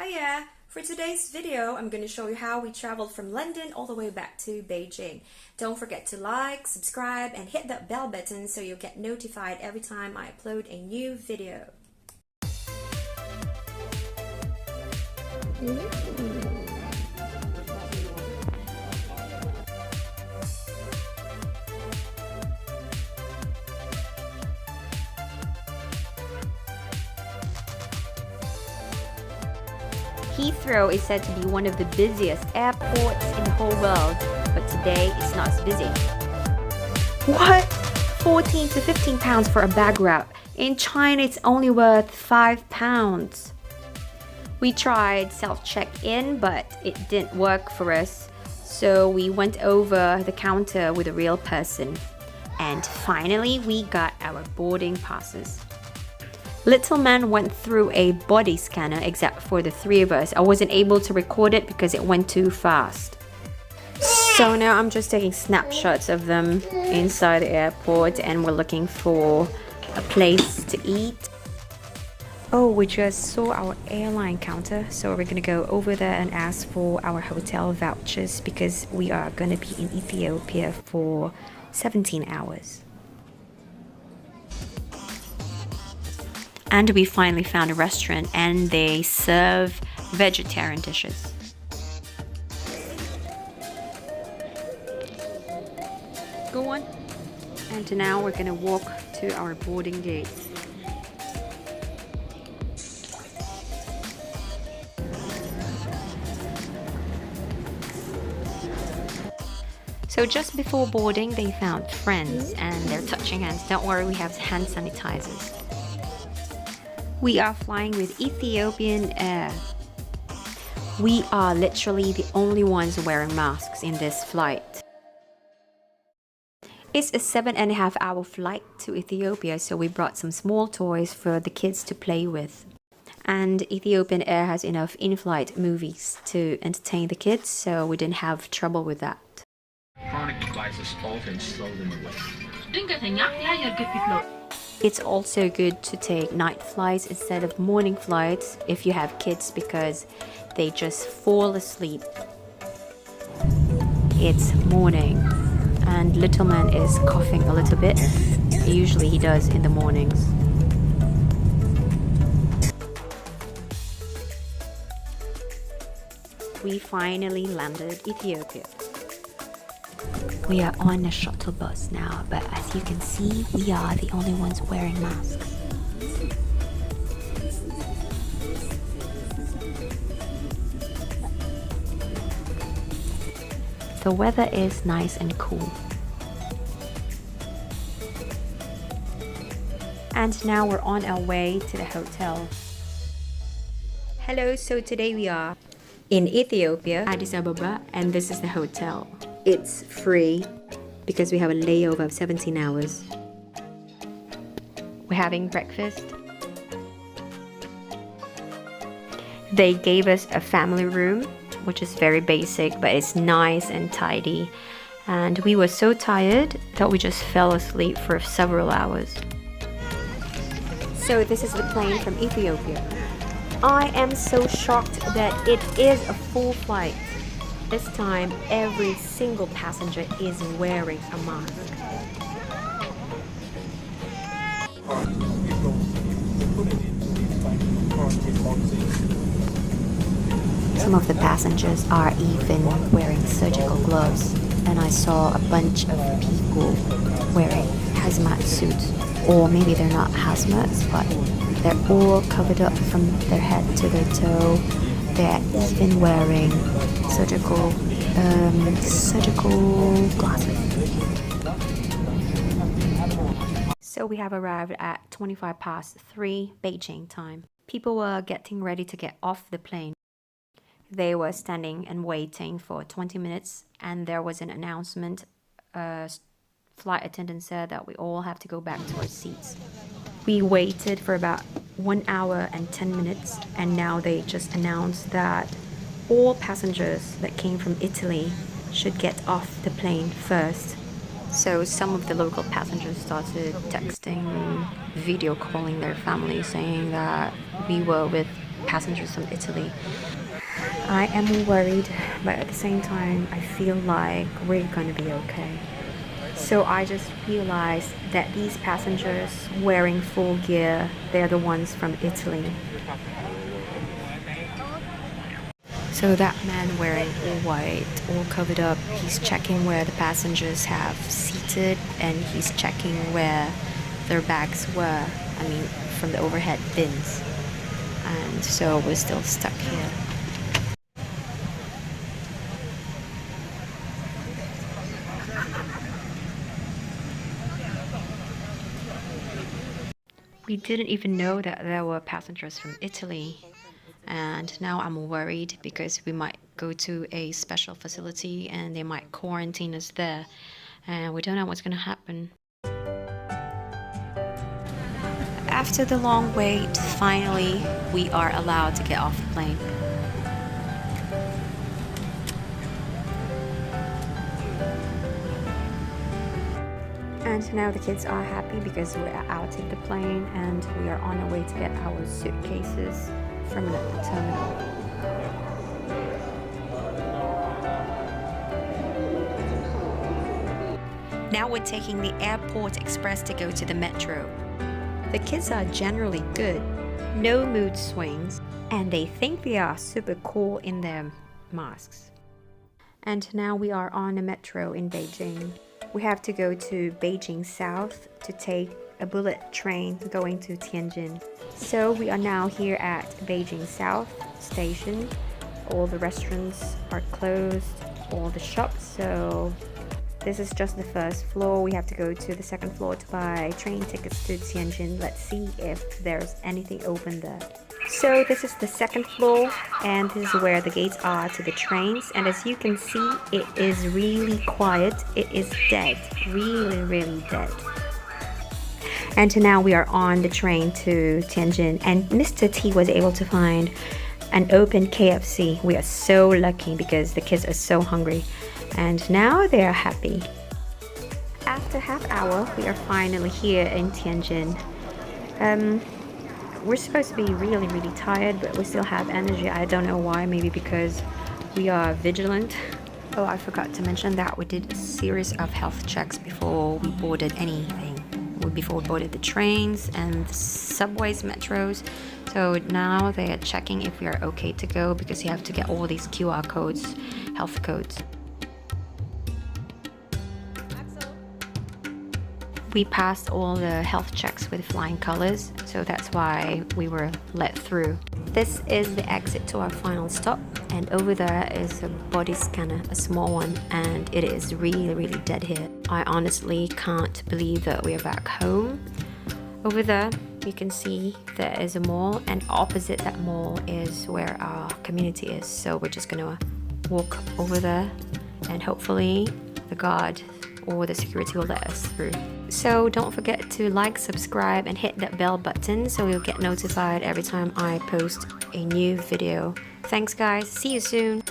Hiya! For today's video, I'm going to show you how we traveled from London all the way back to Beijing. Don't forget to like, subscribe, and hit that bell button so you'll get notified every time I upload a new video. Heathrow is said to be one of the busiest airports in the whole world, but today it's not as busy. What? 14 to 15 pounds for a bag wrap. In China, it's only worth 5 pounds. We tried self-check-in, but it didn't work for us. So we went over the counter with a real person. And finally, we got our boarding passes. Little man went through a body scanner except for the three of us. I wasn't able to record it because it went too fast. So now I'm just taking snapshots of them inside the airport and we're looking for a place to eat. Oh, we just saw our airline counter, so we're gonna go over there and ask for our hotel vouchers because we are gonna be in Ethiopia for 17 hours. And we finally found a restaurant and they serve vegetarian dishes. Go on. And now we're gonna walk to our boarding gate. So just before boarding, they found friends and they're touching hands. Don't worry, we have hand sanitizers. We are flying with Ethiopian Air. We are literally the only ones wearing masks in this flight. It's a 7.5-hour flight to Ethiopia, so we brought some small toys for the kids to play with. And Ethiopian Air has enough in-flight movies to entertain the kids, so we didn't have trouble with that. Chronic devices often slow them away. It's also good to take night flights instead of morning flights if you have kids because they just fall asleep. It's morning and little man is coughing a little bit. Usually he does in the mornings. We finally landed Ethiopia. We are on a shuttle bus now, but as you can see, we are the only ones wearing masks. The weather is nice and cool. And now we're on our way to the hotel. Hello, so today we are in Ethiopia, Addis Ababa, and this is the hotel. It's free because we have a layover of 17 hours. We're having breakfast. They gave us a family room, which is very basic, but it's nice and tidy. And we were so tired that we just fell asleep for several hours. So this is the plane from Ethiopia. I am so shocked that it is a full flight. This time, every single passenger is wearing a mask. Some of the passengers are even wearing surgical gloves, and I saw a bunch of people wearing hazmat suits, or maybe they're not hazmats, but they're all covered up from their head to their toe. They're even wearing surgical glasses. So we have arrived at 3:25 Beijing time. People were getting ready to get off the plane. They were standing and waiting for 20 minutes and there was an announcement. Flight attendant said that we all have to go back to our seats. We waited for about 1 hour and 10 minutes and now they just announced that all passengers that came from Italy should get off the plane first. So some of the local passengers started texting, video calling their family saying that we were with passengers from Italy. I am worried, but at the same time, I feel like we're gonna be okay. So I just realized that these passengers wearing full gear, they're the ones from Italy. So that man wearing all white, all covered up, he's checking where the passengers have seated, and he's checking where their bags were, I mean from the overhead bins. And so we're still stuck here. We didn't even know that there were passengers from Italy. And now I'm worried because we might go to a special facility and they might quarantine us there. And we don't know what's going to happen. After the long wait, finally we are allowed to get off the plane. And now the kids are happy because we're out of the plane and we are on our way to get our suitcases from the terminal. Now we're taking the airport express to go to the metro. The kids are generally good, no mood swings, and they think they are super cool in their masks. And now we are on a metro in Beijing. We have to go to Beijing South to take a bullet train going to Tianjin. So we are now here at Beijing South station. All the restaurants are closed, all the shops, so this is just the first floor. We have to go to the second floor to buy train tickets to Tianjin. Let's see if there's anything open there. So this is the second floor, and this is where the gates are to the trains. And as you can see, it is really quiet. It is dead, really dead. And now we are on the train to Tianjin, and Mr. T was able to find an open KFC. We are so lucky because the kids are so hungry, and now they are happy. After half hour, we are finally here in Tianjin. We're supposed to be really tired, but we still have energy. I don't know why, maybe because we are vigilant. Oh, I forgot to mention that we did a series of health checks before we boarded anything. Before we boarded the trains and the subways, metros. So now they are checking if we are okay to go, because you have to get all these QR codes, health codes. We passed all the health checks with flying colors, so that's why we were let through. This is the exit to our final stop, and over there is a body scanner, a small one, and it is really dead here. I honestly can't believe that we are back home. Over there you can see there is a mall, and opposite that mall is where our community is, so we're just gonna walk over there and hopefully the guard or the security will let us through. So don't forget to like, subscribe, and hit that bell button so you'll get notified every time I post a new video. Thanks guys, see you soon.